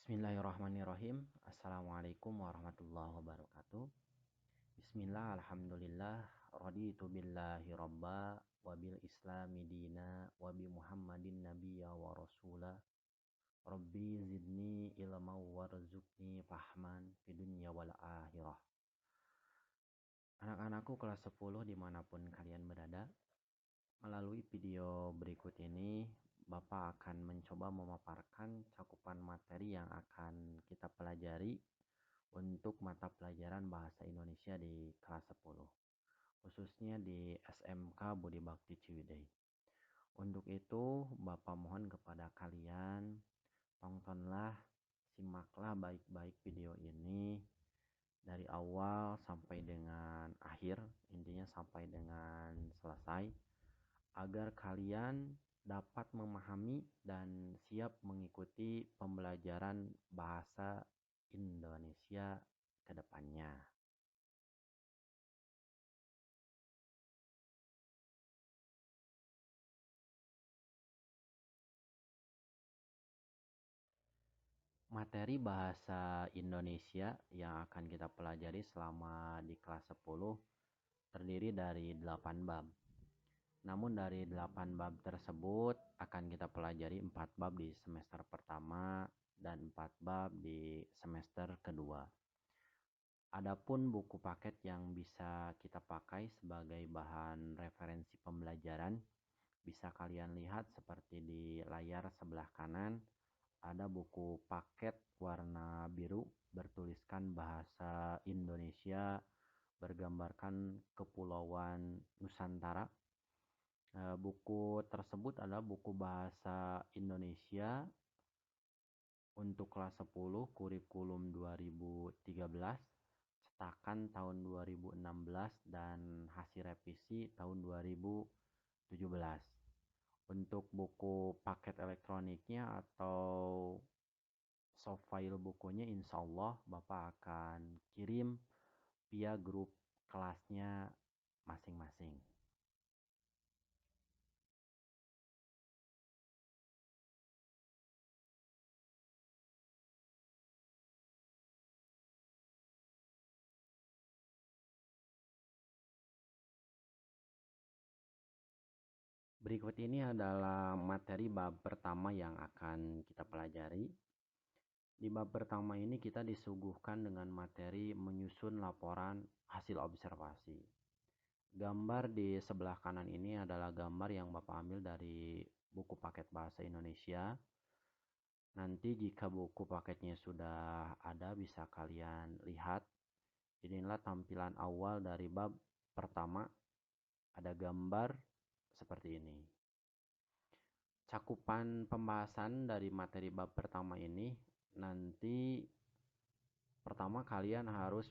Bismillahirrahmanirrahim. Assalamualaikum warahmatullahi wabarakatuh. Bismillah, alhamdulillah, raditu billahi rabba, wabil islami dina, wabi muhammadin nabiyya wa rasula. Rabbi zidni ilma warzuqni fahman fi dunya wal akhirah. Anak-anakku kelas 10 dimanapun kalian berada, melalui video berikut ini, Bapak akan mencoba memaparkan cakupan materi yang akan kita pelajari untuk mata pelajaran Bahasa Indonesia di kelas 10, khususnya di SMK Budi Bakti Ciwidey. Untuk itu, Bapak mohon kepada kalian, tontonlah, simaklah baik-baik video ini dari awal sampai dengan akhir, intinya sampai dengan selesai, agar kalian dapat memahami dan siap mengikuti pembelajaran bahasa Indonesia ke depannya. Materi bahasa Indonesia yang akan kita pelajari selama di kelas 10 terdiri dari 8 bab. Namun dari 8 bab tersebut akan kita pelajari 4 bab di semester pertama dan 4 bab di semester kedua. Adapun buku paket yang bisa kita pakai sebagai bahan referensi pembelajaran bisa kalian lihat seperti di layar sebelah kanan. Ada buku paket warna biru bertuliskan bahasa Indonesia bergambarkan Kepulauan Nusantara. Buku tersebut adalah buku bahasa Indonesia untuk kelas 10 kurikulum 2013, cetakan tahun 2016 dan hasil revisi tahun 2017. Untuk buku paket elektroniknya atau soft file bukunya, insya Allah Bapak akan kirim via grup kelasnya masing-masing. Berikut ini adalah materi bab pertama yang akan kita pelajari. Di bab pertama ini kita disuguhkan dengan materi menyusun laporan hasil observasi. Gambar di sebelah kanan ini adalah gambar yang Bapak ambil dari buku paket bahasa Indonesia. Nanti jika buku paketnya sudah ada bisa kalian lihat. Inilah tampilan awal dari bab pertama. Ada gambar seperti ini. Cakupan pembahasan dari materi bab pertama ini, nanti pertama kalian harus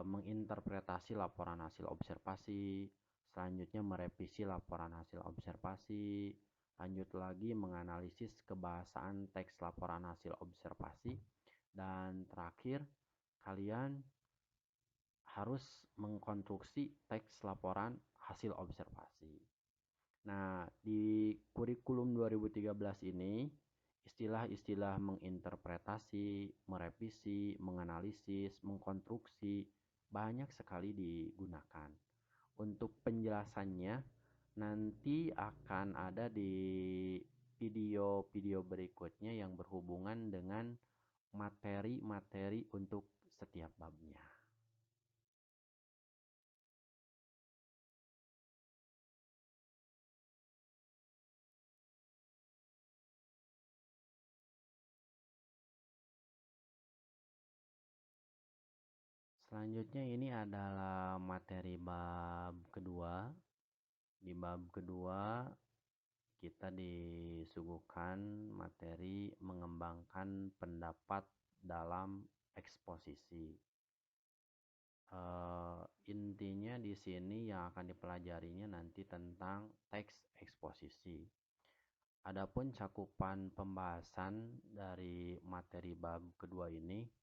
menginterpretasi laporan hasil observasi, selanjutnya merevisi laporan hasil observasi, lanjut lagi menganalisis kebahasaan teks laporan hasil observasi, dan terakhir kalian harus mengkonstruksi teks laporan hasil observasi. Nah, di kurikulum 2013 ini, istilah-istilah menginterpretasi, merevisi, menganalisis, mengkonstruksi banyak sekali digunakan. Untuk penjelasannya nanti akan ada di video-video berikutnya yang berhubungan dengan materi-materi untuk setiap babnya. Selanjutnya ini adalah materi bab kedua. Di bab kedua kita disuguhkan materi mengembangkan pendapat dalam eksposisi. Intinya di sini yang akan dipelajarinya nanti tentang teks eksposisi. Adapun cakupan pembahasan dari materi bab kedua ini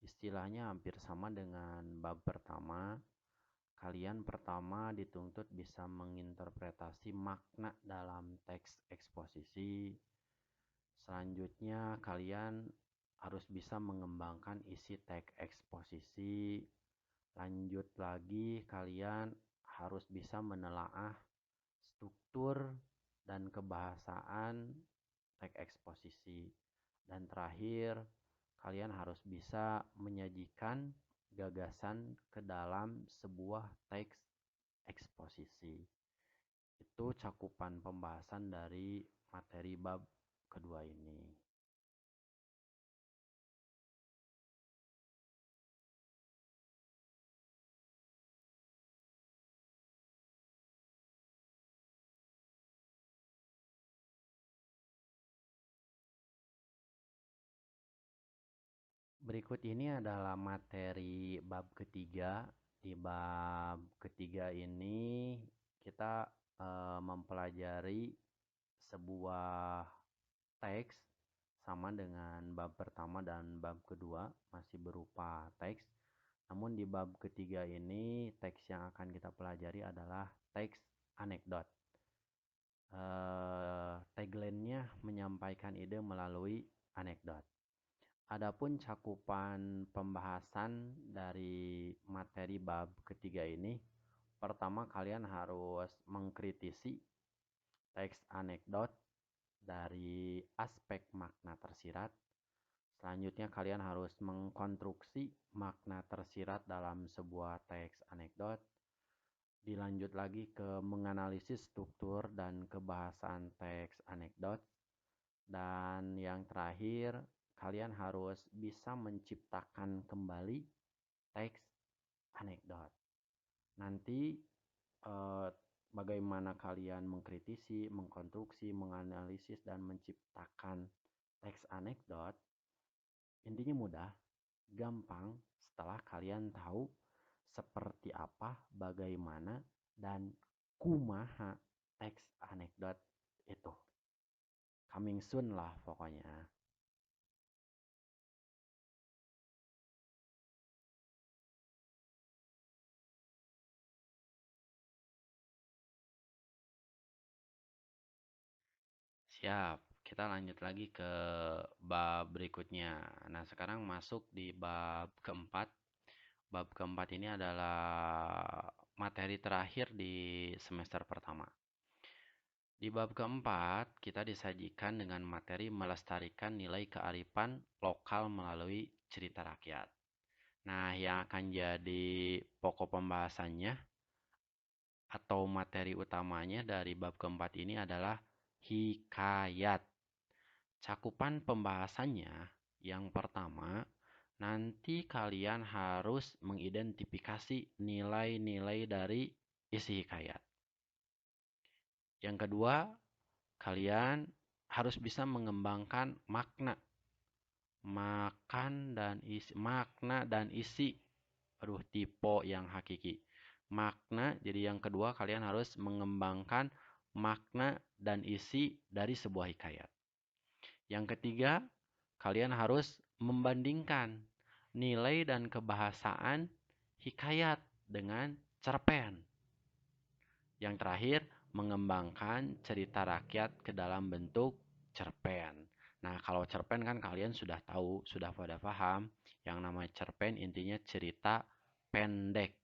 istilahnya hampir sama dengan bab pertama. Kalian pertama dituntut bisa menginterpretasi makna dalam teks eksposisi. Selanjutnya kalian harus bisa mengembangkan isi teks eksposisi. Lanjut lagi, kalian harus bisa menelaah struktur dan kebahasaan teks eksposisi. Dan terakhir, kalian harus bisa menyajikan gagasan ke dalam sebuah teks eksposisi. Itu cakupan pembahasan dari materi bab kedua ini. Berikut ini adalah materi bab ketiga. Di bab ketiga ini kita mempelajari sebuah teks sama dengan bab pertama dan bab kedua, masih berupa teks. Namun di bab ketiga ini teks yang akan kita pelajari adalah teks anekdot. Tagline-nya menyampaikan ide melalui anekdot. Adapun cakupan pembahasan dari materi bab ketiga ini, pertama kalian harus mengkritisi teks anekdot dari aspek makna tersirat. Selanjutnya kalian harus mengkonstruksi makna tersirat dalam sebuah teks anekdot. Dilanjut lagi ke menganalisis struktur dan kebahasaan teks anekdot. Dan yang terakhir, kalian harus bisa menciptakan kembali teks anekdot. Nanti bagaimana kalian mengkritisi, mengkonstruksi, menganalisis, dan menciptakan teks anekdot, intinya mudah, gampang setelah kalian tahu seperti apa, bagaimana, dan kumaha teks anekdot itu. Coming soon lah pokoknya. Siap, kita lanjut lagi ke bab berikutnya. Nah, sekarang masuk di bab keempat. Bab keempat ini adalah materi terakhir di semester pertama. Di bab keempat, kita disajikan dengan materi melestarikan nilai kearifan lokal melalui cerita rakyat. Nah, yang akan jadi pokok pembahasannya atau materi utamanya dari bab keempat ini adalah hikayat. Cakupan pembahasannya yang pertama, nanti kalian harus mengidentifikasi nilai-nilai dari isi hikayat. Yang kedua, kalian harus bisa mengembangkan makna. Makna dan isi. Aduh, tipe yang hakiki. Makna, jadi yang kedua kalian harus mengembangkan makna dan isi dari sebuah hikayat. Yang ketiga, kalian harus membandingkan nilai dan kebahasaan hikayat dengan cerpen. Yang terakhir, mengembangkan cerita rakyat ke dalam bentuk cerpen. Nah, kalau cerpen kan kalian sudah tahu, sudah pada paham. Yang namanya cerpen intinya cerita pendek.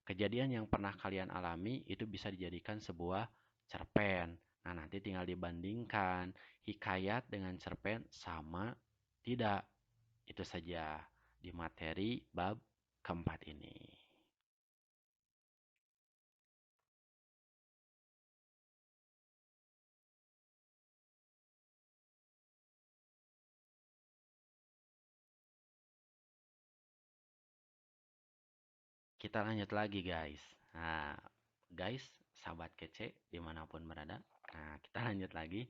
Kejadian yang pernah kalian alami itu bisa dijadikan sebuah cerpen. Nah, nanti tinggal dibandingkan hikayat dengan cerpen sama tidak. Itu saja di materi bab keempat ini. Kita lanjut lagi guys. Nah, guys, sahabat kece dimanapun berada. Nah, kita lanjut lagi.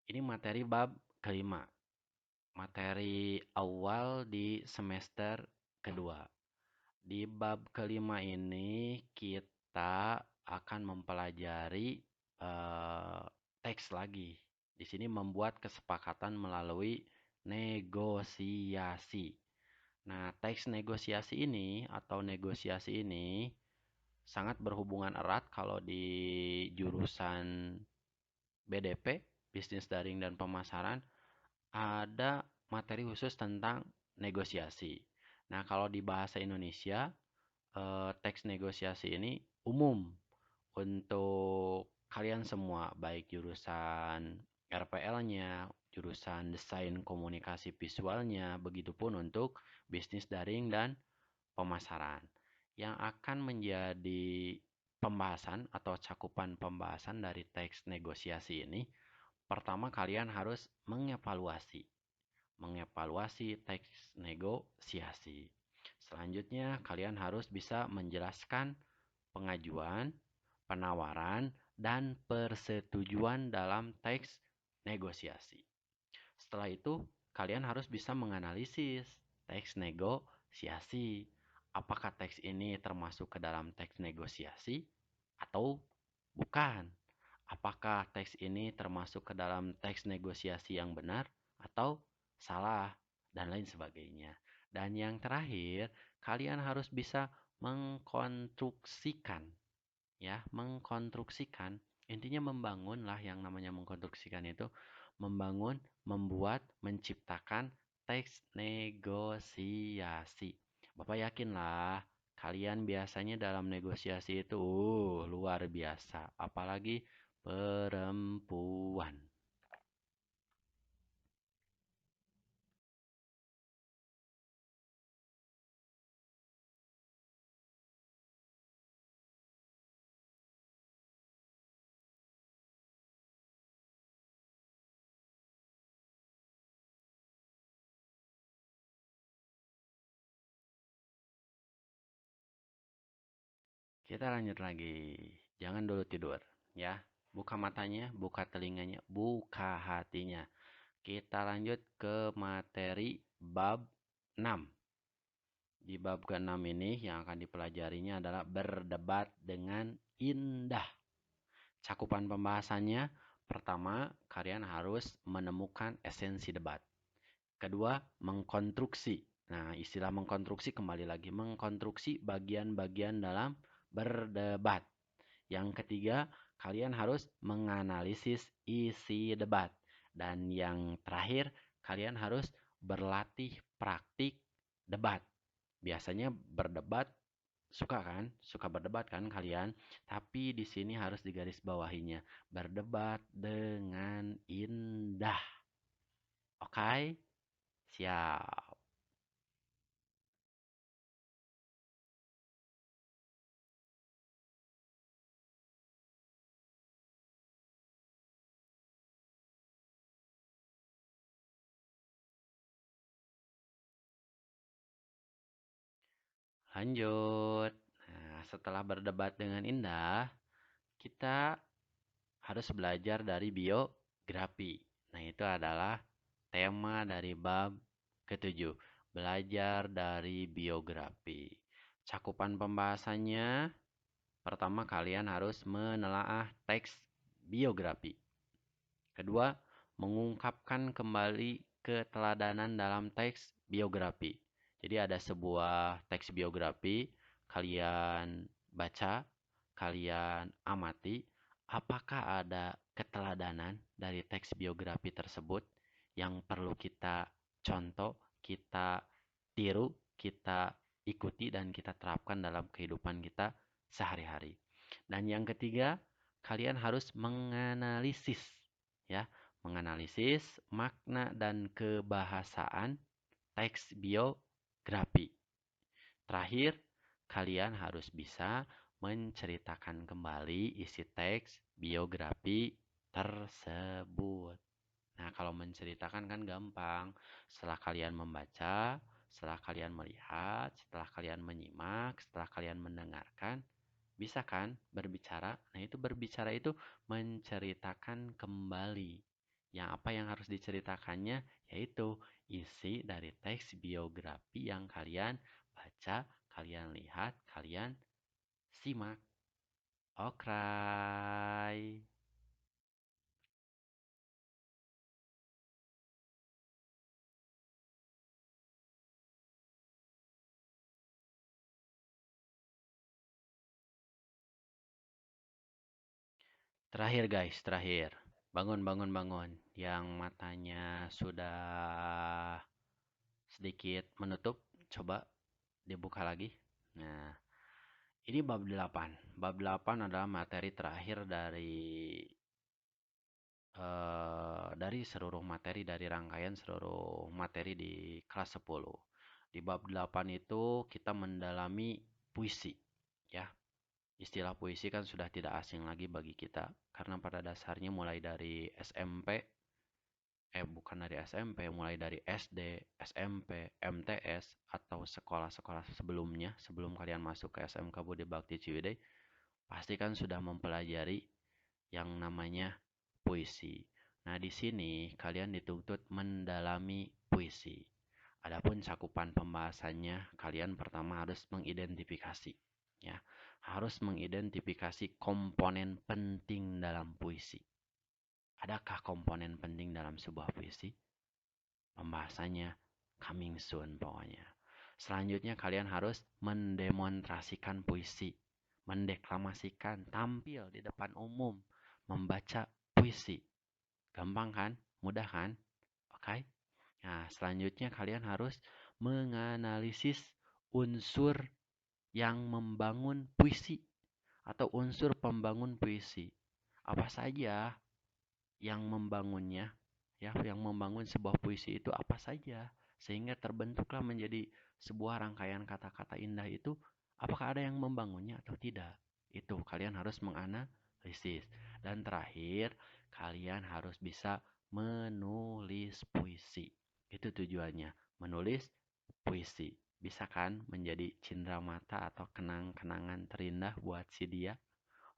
Ini materi bab kelima. Materi awal di semester kedua. Di bab kelima ini kita akan mempelajari teks lagi. Di sini membuat kesepakatan melalui negosiasi. Nah, teks negosiasi ini atau negosiasi ini sangat berhubungan erat kalau di jurusan BDP, Bisnis Daring dan Pemasaran, ada materi khusus tentang negosiasi. Nah, kalau di bahasa Indonesia, teks negosiasi ini umum untuk kalian semua, baik jurusan RPL-nya, jurusan desain komunikasi visualnya, begitupun untuk bisnis daring dan pemasaran. Yang akan menjadi pembahasan atau cakupan pembahasan dari teks negosiasi ini, pertama kalian harus mengevaluasi teks negosiasi. Selanjutnya, kalian harus bisa menjelaskan pengajuan, penawaran, dan persetujuan dalam teks negosiasi. Setelah itu, kalian harus bisa menganalisis teks negosiasi. Apakah teks ini termasuk ke dalam teks negosiasi atau bukan? Apakah teks ini termasuk ke dalam teks negosiasi yang benar atau salah, dan lain sebagainya. Dan yang terakhir, kalian harus bisa mengkonstruksikan, ya, mengkonstruksikan. Intinya membangun lah, yang namanya mengkonstruksikan itu membangun, membuat, menciptakan teks negosiasi. Bapak yakinlah kalian biasanya dalam negosiasi itu luar biasa, apalagi perempuan. Kita lanjut lagi. Jangan dulu tidur, ya. Buka matanya, buka telinganya, buka hatinya. Kita lanjut ke materi bab 6. Di bab ke-6 ini yang akan dipelajarinya adalah berdebat dengan indah. Cakupan pembahasannya, pertama, kalian harus menemukan esensi debat. Kedua, mengkonstruksi. Nah, istilah mengkonstruksi kembali lagi, mengkonstruksi bagian-bagian dalam berdebat. Yang ketiga, kalian harus menganalisis isi debat. Dan yang terakhir, kalian harus berlatih praktik debat. Biasanya berdebat, suka kan? Suka berdebat kan kalian? Tapi di sini harus digarisbawahinya. Berdebat dengan indah. Oke? Siap. Lanjut. Nah, setelah berdebat dengan indah, kita harus belajar dari biografi. Nah, itu adalah tema dari bab ketujuh. Belajar dari biografi. Cakupan pembahasannya, pertama kalian harus menelaah teks biografi. Kedua, mengungkapkan kembali keteladanan dalam teks biografi. Jadi ada sebuah teks biografi, kalian baca, kalian amati, apakah ada keteladanan dari teks biografi tersebut yang perlu kita contoh, kita tiru, kita ikuti, dan kita terapkan dalam kehidupan kita sehari-hari. Dan yang ketiga, kalian harus menganalisis, ya, menganalisis makna dan kebahasaan teks biografi. Terakhir, kalian harus bisa menceritakan kembali isi teks biografi tersebut. Nah, kalau menceritakan kan gampang. Setelah kalian membaca, setelah kalian melihat, setelah kalian menyimak, setelah kalian mendengarkan, bisa kan berbicara? Nah, itu berbicara itu menceritakan kembali. Yang apa yang harus diceritakannya? Yaitu isi dari teks biografi yang kalian baca, kalian lihat, kalian simak. Oke. Terakhir guys, terakhir. Bangun, bangun, bangun. Yang matanya sudah sedikit menutup, coba dibuka lagi. Nah, ini bab 8. Bab 8 adalah materi terakhir dari seluruh materi dari rangkaian seluruh materi di kelas 10. Di bab 8 itu kita mendalami puisi, ya. Istilah puisi kan sudah tidak asing lagi bagi kita karena pada dasarnya mulai dari SMP, bukan dari SMP, mulai dari SD, SMP, MTS atau sekolah-sekolah sebelumnya sebelum kalian masuk ke SMK Budi Bakti Ciwidey, pasti kan sudah mempelajari yang namanya puisi. Nah, di sini kalian dituntut mendalami puisi. Adapun cakupan pembahasannya, kalian pertama harus mengidentifikasi, ya. Harus mengidentifikasi komponen penting dalam puisi. Adakah komponen penting dalam sebuah puisi? Pembahasannya coming soon pokoknya. Selanjutnya kalian harus mendemonstrasikan puisi, mendeklamasikan, tampil di depan umum, membaca puisi. Gampang kan? Mudah kan? Oke? Nah, selanjutnya kalian harus menganalisis unsur yang membangun puisi atau unsur pembangun puisi. Apa saja yang membangunnya, ya, yang membangun sebuah puisi itu apa saja, sehingga terbentuklah menjadi sebuah rangkaian kata-kata indah itu, apakah ada yang membangunnya atau tidak. Itu kalian harus menganalisis. Dan terakhir, kalian harus bisa menulis puisi. Itu tujuannya, menulis puisi. Bisa kan menjadi cindera mata atau kenang-kenangan terindah buat si dia.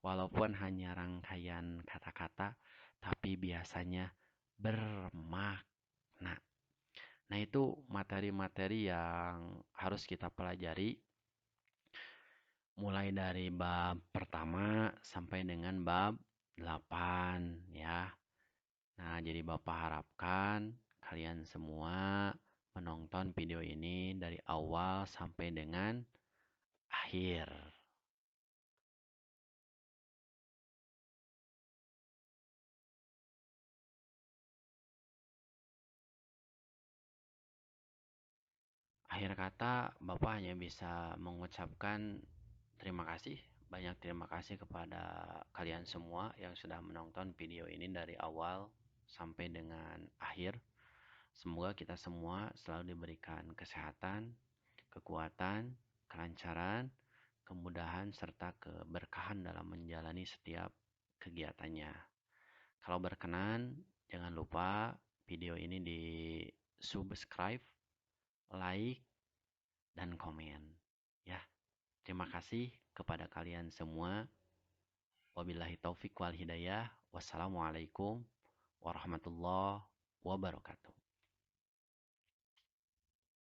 Walaupun hanya rangkaian kata-kata, tapi biasanya bermakna. Nah, itu materi-materi yang harus kita pelajari mulai dari bab pertama sampai dengan bab 8 ya. Nah, jadi Bapak harapkan kalian semua menonton video ini dari awal sampai dengan akhir. Akhir kata, Bapak hanya bisa mengucapkan terima kasih, banyak terima kasih kepada kalian semua yang sudah menonton video ini dari awal sampai dengan akhir. Semoga kita semua selalu diberikan kesehatan, kekuatan, kelancaran, kemudahan, serta keberkahan dalam menjalani setiap kegiatannya. Kalau berkenan, jangan lupa video ini di subscribe, like, dan komen. Ya, terima kasih kepada kalian semua. Wabillahi taufik wal hidayah. Wassalamualaikum warahmatullahi wabarakatuh.